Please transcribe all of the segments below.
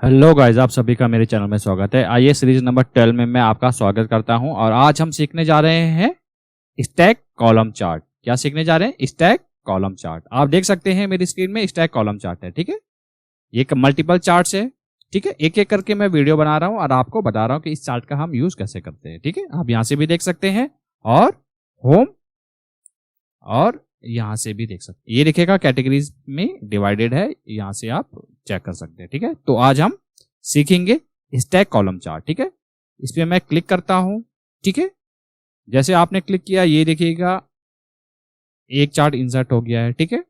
Hello guys, आप सभी का मेरे चैनल में स्वागत है। आइए सीरीज नंबर 12 में मैं आपका स्वागत करता हूं और आज हम सीखने जा रहे हैं स्टैक कॉलम चार्ट। क्या सीखने जा रहे हैं? Stack column chart. आप देख सकते हैं मेरी स्क्रीन में स्टैक कॉलम चार्ट है, ठीक है। ये मल्टीपल चार्ट्स है, ठीक है। एक एक करके मैं वीडियो बना रहा हूं और आपको बता रहा हूं कि इस चार्ट का हम यूज कैसे करते हैं, ठीक है। आप यहां से भी देख सकते हैं और होम और यहां से भी देख सकते हैं। ये दिखेगा कैटेगरीज में डिवाइडेड है, यहां से आप चेक कर सकते हैं, ठीक है। तो आज हम सीखेंगे स्टैक कॉलम चार्ट, ठीक है। इस पे मैं क्लिक करता हूं, ठीक है। जैसे आपने क्लिक किया ये देखिएगा एक चार्ट इंसर्ट हो गया है, ठीक है।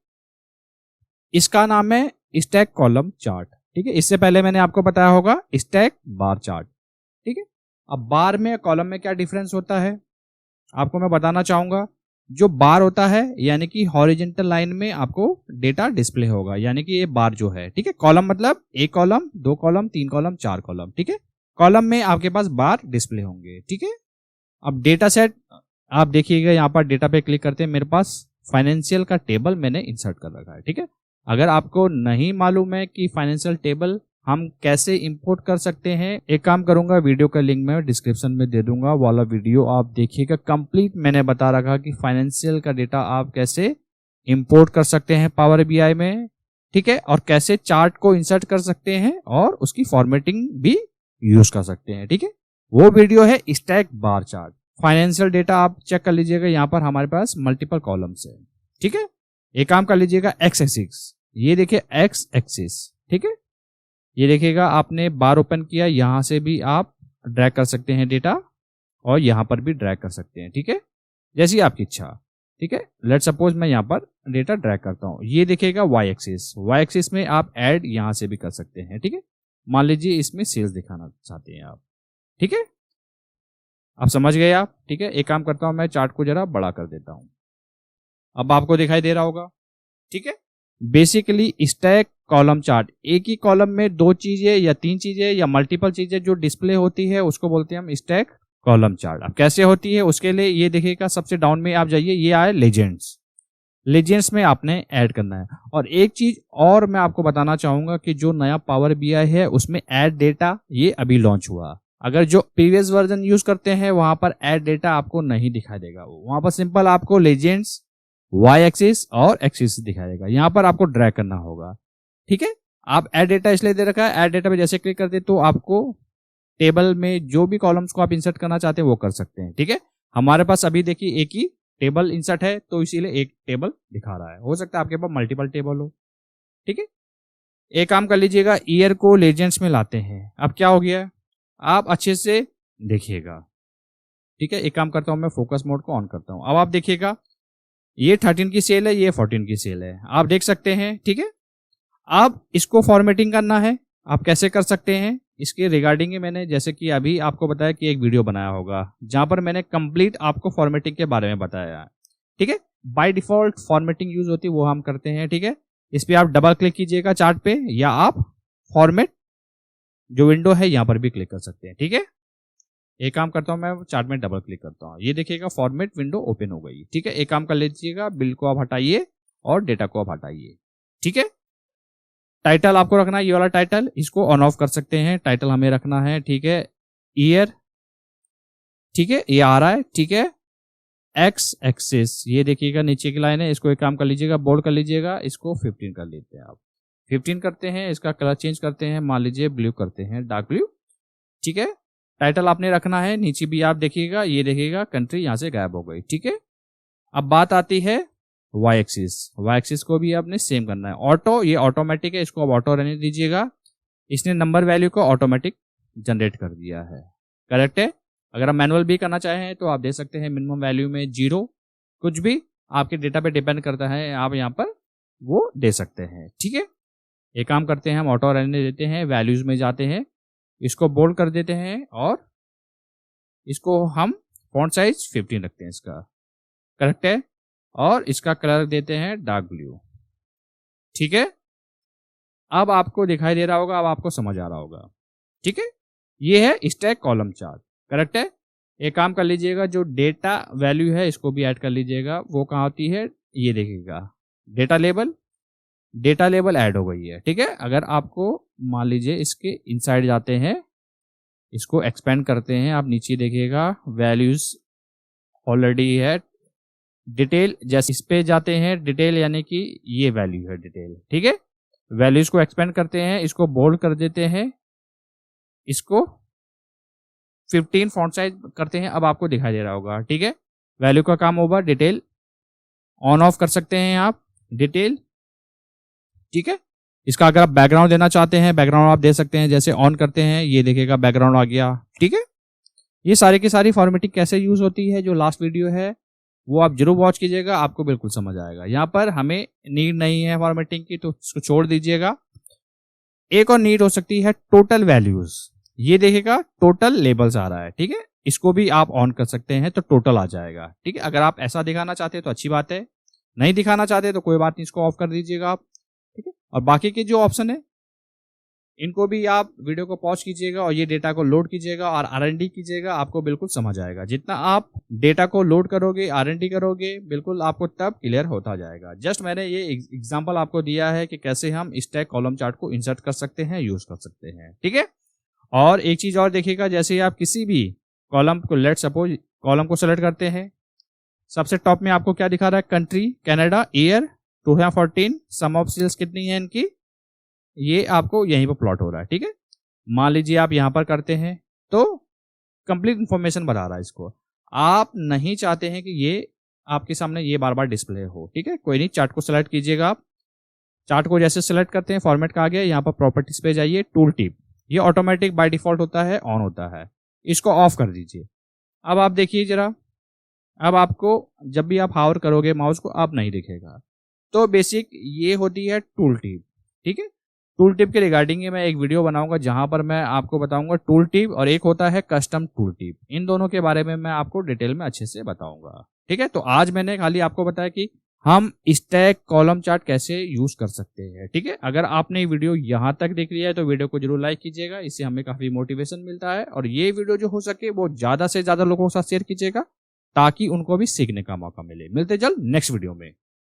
इसका नाम है स्टैक कॉलम चार्ट, ठीक है। इससे पहले मैंने आपको बताया होगा स्टैक बार चार्ट, ठीक है। अब बार में कॉलम में क्या डिफरेंस होता है आपको मैं बताना चाहूंगा। जो बार होता है यानी कि हॉरिजेंटल लाइन में आपको डेटा डिस्प्ले होगा, यानी कि ये बार जो है, ठीक है। कॉलम मतलब एक कॉलम, दो कॉलम, तीन कॉलम, चार कॉलम, ठीक है। कॉलम में आपके पास बार डिस्प्ले होंगे, ठीक है। अब डेटा सेट आप देखिएगा, यहाँ पर डेटा पे क्लिक करते हैं, मेरे पास फाइनेंशियल का टेबल मैंने इंसर्ट कर रखा है, ठीक है। अगर आपको नहीं मालूम है कि फाइनेंशियल टेबल हम कैसे इंपोर्ट कर सकते हैं, एक काम करूंगा, वीडियो का लिंक मैं डिस्क्रिप्शन में दे दूंगा, वाला वीडियो आप देखिएगा। कंप्लीट मैंने बता रखा कि फाइनेंशियल का डेटा आप कैसे इंपोर्ट कर सकते हैं पावर बीआई में, ठीक है। और कैसे चार्ट को इंसर्ट कर सकते हैं और उसकी फॉर्मेटिंग भी यूज कर सकते हैं, ठीक है। वो वीडियो है stack bar chart. Financial data आप चेक कर लीजिएगा, यहाँ पर हमारे पास मल्टीपल कॉलम्स है, ठीक है। एक काम कर लीजिएगा एक्स एक्सिस, ये देखिए एक्स एक्सिस, ठीक है। ये देखिएगा आपने बार ओपन किया, यहां से भी आप ड्रैग कर सकते हैं डेटा और यहां पर भी ड्रैग कर सकते हैं, ठीक है, जैसी आपकी इच्छा, ठीक है। लेट सपोज मैं यहां पर डेटा ड्रैग करता हूं, ये देखिएगा वाई एक्सिस। वाई एक्सिस में आप ऐड यहां से भी कर सकते हैं, ठीक है। मान लीजिए इसमें सेल्स दिखाना चाहते हैं आप, ठीक है। आप समझ गए आप, ठीक है। एक काम करता हूं, मैं चार्ट को जरा बड़ा कर देता हूं, अब आपको दिखाई दे रहा होगा, ठीक है। बेसिकली स्टैक कॉलम चार्ट, एक ही कॉलम में दो चीजें या तीन चीजें या मल्टीपल चीजें जो डिस्प्ले होती है उसको बोलते हैं हम स्टैक कॉलम चार्ट। अब कैसे होती है उसके लिए ये देखिएगा, सबसे डाउन में आप जाइए, ये आए लेजेंड्स। लेजेंड्स में आपने ऐड करना है। और एक चीज और मैं आपको बताना चाहूंगा कि जो नया पावर बीआई है उसमें ऐड डेटा ये अभी लॉन्च हुआ। अगर जो प्रीवियस वर्जन यूज करते हैं वहां पर ऐड डेटा आपको नहीं दिखाई देगा, वहां पर सिंपल आपको लेजेंड्स वाई एक्सिस और एक्सिस दिखाएगा, यहां पर आपको ड्रैग करना होगा, ठीक है। आप ऐड डेटा इसलिए दे रखा है, ऐड डेटा पे जैसे क्लिक करते तो आपको टेबल में जो भी कॉलम्स को आप इंसर्ट करना चाहते हैं वो कर सकते हैं, ठीक है। हमारे पास अभी देखिए एक ही टेबल इंसर्ट है तो इसीलिए एक टेबल दिखा रहा है, हो सकता है आपके पास मल्टीपल टेबल हो, ठीक है। एक काम कर लीजिएगा, ईयर को लेजेंड्स में लाते हैं। अब क्या हो गया आप अच्छे से देखिएगा, ठीक है। एक काम करता हूं, मैं फोकस मोड को ऑन करता हूं। अब आप देखिएगा ये 13 की सेल है, ये 14 की सेल है, आप देख सकते हैं, ठीक है। अब इसको फॉर्मेटिंग करना है, आप कैसे कर सकते हैं इसके रिगार्डिंग मैंने जैसे कि अभी आपको बताया कि एक वीडियो बनाया होगा जहां पर मैंने कंप्लीट आपको फॉर्मेटिंग के बारे में बताया है, ठीक है। बाय डिफॉल्ट फॉर्मेटिंग यूज होती है वो हम करते हैं, ठीक है। इस पे आप डबल क्लिक कीजिएगा चार्ट पे, या आप फॉर्मेट जो विंडो है यहां पर भी क्लिक कर सकते हैं, ठीक है। एक काम करता हूं, मैं चार्ट में डबल क्लिक करता हूं, ये देखिएगा फॉर्मेट विंडो ओपन हो गई, ठीक है। एक काम कर लीजिएगा, बिल को आप हटाइए और डेटा को आप हटाइए, ठीक है। टाइटल आपको रखना है, ये वाला टाइटल, इसको ऑन ऑफ कर सकते हैं, टाइटल हमें रखना है, ठीक है। ईयर, ठीक है, ये आ रहा है, ठीक है। एक्स एक्सिस, ये देखिएगा नीचे की लाइन है, इसको एक काम कर लीजिएगा, बोल्ड कर लीजिएगा, इसको 15 कर लेते हैं आप। 15 करते हैं, इसका कलर चेंज करते हैं, मान लीजिए ब्लू करते हैं, डार्क ब्लू, ठीक है। टाइटल आपने रखना है, नीचे भी आप देखिएगा, ये देखिएगा कंट्री यहां से गायब हो गई, ठीक है। अब बात आती है वाई एक्सिस, वाई एक्सिस को भी आपने सेम करना है। ऑटो, ये ऑटोमेटिक है, इसको अब ऑटो रहने दीजिएगा। इसने नंबर वैल्यू को ऑटोमेटिक जनरेट कर दिया है, करेक्ट है। अगर आप मैनुअल भी करना चाहें तो आप दे सकते हैं, मिनिमम वैल्यू में 0, कुछ भी आपके डेटा पे डिपेंड करता है, आप यहाँ पर वो दे सकते हैं, ठीक है। एक काम करते हैं, हम ऑटो रहने देते हैं, वैल्यूज में जाते हैं, इसको बोल्ड कर देते हैं और इसको हम फॉन्ट साइज 15 रखते हैं, इसका करेक्ट है। और इसका कलर देते हैं डार्क ब्लू, ठीक है। अब आपको दिखाई दे रहा होगा, अब आपको समझ आ रहा होगा, ठीक है। ये है स्टैक कॉलम चार्ट, करेक्ट है। एक काम कर लीजिएगा, जो डेटा वैल्यू है इसको भी ऐड कर लीजिएगा, वो कहाँ होती है ये देखिएगा, data label, data label add हो गई है। ठीक है, अगर आपको मान लीजिए इसके इनसाइड जाते हैं, इसको एक्सपेंड करते हैं, आप नीचे देखिएगा वैल्यूज ऑलरेडी है। डिटेल जैसे इस पे जाते हैं, डिटेल यानी कि ये वैल्यू है डिटेल। ठीक है, वैल्यूज को एक्सपेंड करते हैं, इसको बोल्ड कर देते हैं, इसको 15 फॉन्ट साइज करते हैं। अब आपको दिखाई दे रहा होगा। ठीक है, वैल्यू का काम ओवर, डिटेल ऑन ऑफ कर सकते हैं आप डिटेल। ठीक है, इसका अगर आप बैकग्राउंड देना चाहते हैं, बैकग्राउंड आप दे सकते हैं। जैसे ऑन करते हैं, ये देखिएगा बैकग्राउंड आ गया। ठीक है, ये सारी की सारी फॉर्मेटिंग कैसे यूज होती है, जो लास्ट वीडियो है वो आप जरूर वॉच कीजिएगा, आपको बिल्कुल समझ आएगा। यहाँ पर हमें नीड नहीं है फॉर्मेटिंग की, तो इसको छोड़ दीजिएगा। एक और नीड हो सकती है टोटल वैल्यूज। ये देखिएगा टोटल लेबल्स आ रहा है। ठीक है, इसको भी आप ऑन कर सकते हैं तो टोटल आ जाएगा। ठीक है, अगर आप ऐसा दिखाना चाहते हैं तो अच्छी बात है, नहीं दिखाना चाहते तो कोई बात नहीं, इसको ऑफ कर दीजिएगा आप। ठीक है, और बाकी के जो ऑप्शन है इनको भी आप वीडियो को पॉज कीजिएगा और ये डेटा को लोड कीजिएगा और R&D कीजिएगा, आपको बिल्कुल समझ आएगा। जितना आप डेटा को लोड करोगे, R&D करोगे, बिल्कुल आपको तब क्लियर होता जाएगा। जस्ट मैंने ये एग्जांपल आपको दिया है कि कैसे हम स्टैक कॉलम चार्ट को इंसर्ट कर सकते हैं, यूज कर सकते हैं। ठीक है, और एक चीज और देखिएगा, जैसे आप किसी भी कॉलम को, लेट सपोज कॉलम को सेलेक्ट करते हैं, सबसे टॉप में आपको क्या दिखा रहा है, country Canada, year 2014, sum of sales कितनी है इनकी, ये आपको यहीं पर प्लॉट हो रहा है। ठीक है, मान लीजिए आप यहां पर करते हैं तो कंप्लीट इंफॉर्मेशन बता रहा है इसको। आप नहीं चाहते हैं कि ये आपके सामने ये बार बार डिस्प्ले हो। ठीक है, कोई नहीं, चार्ट को सेलेक्ट कीजिएगा आप। चार्ट को जैसे सेलेक्ट करते हैं, फॉर्मेट का आ गया, यहाँ पर प्रॉपर्टीज पे जाइए, टूल टिप, ये ऑटोमेटिक बाय डिफॉल्ट होता है, ऑन होता है, इसको ऑफ कर दीजिए। अब आप देखिए जरा, अब आपको जब भी आप हावर करोगे माउस को, अब नहीं दिखेगा। तो बेसिक ये होती है टूल टिप। ठीक है, टूल टिप के रिगार्डिंग मैं एक वीडियो बनाऊंगा जहां पर मैं आपको बताऊंगा टूल टिप, और एक होता है कस्टम टूल टिप। इन दोनों के बारे में मैं आपको डिटेल में अच्छे से बताऊंगा। ठीक है, तो आज मैंने खाली आपको बताया कि हम स्टैक कॉलम चार्ट कैसे यूज कर सकते हैं। ठीक है, अगर आपने वीडियो यहां तक देख लिया है तो वीडियो को जरूर लाइक कीजिएगा, इससे हमें काफी मोटिवेशन मिलता है। और ये वीडियो जो हो सके वो ज्यादा से ज्यादा लोगों के साथ शेयर कीजिएगा, ताकि उनको भी सीखने का मौका मिले। मिलते जल्द नेक्स्ट वीडियो में।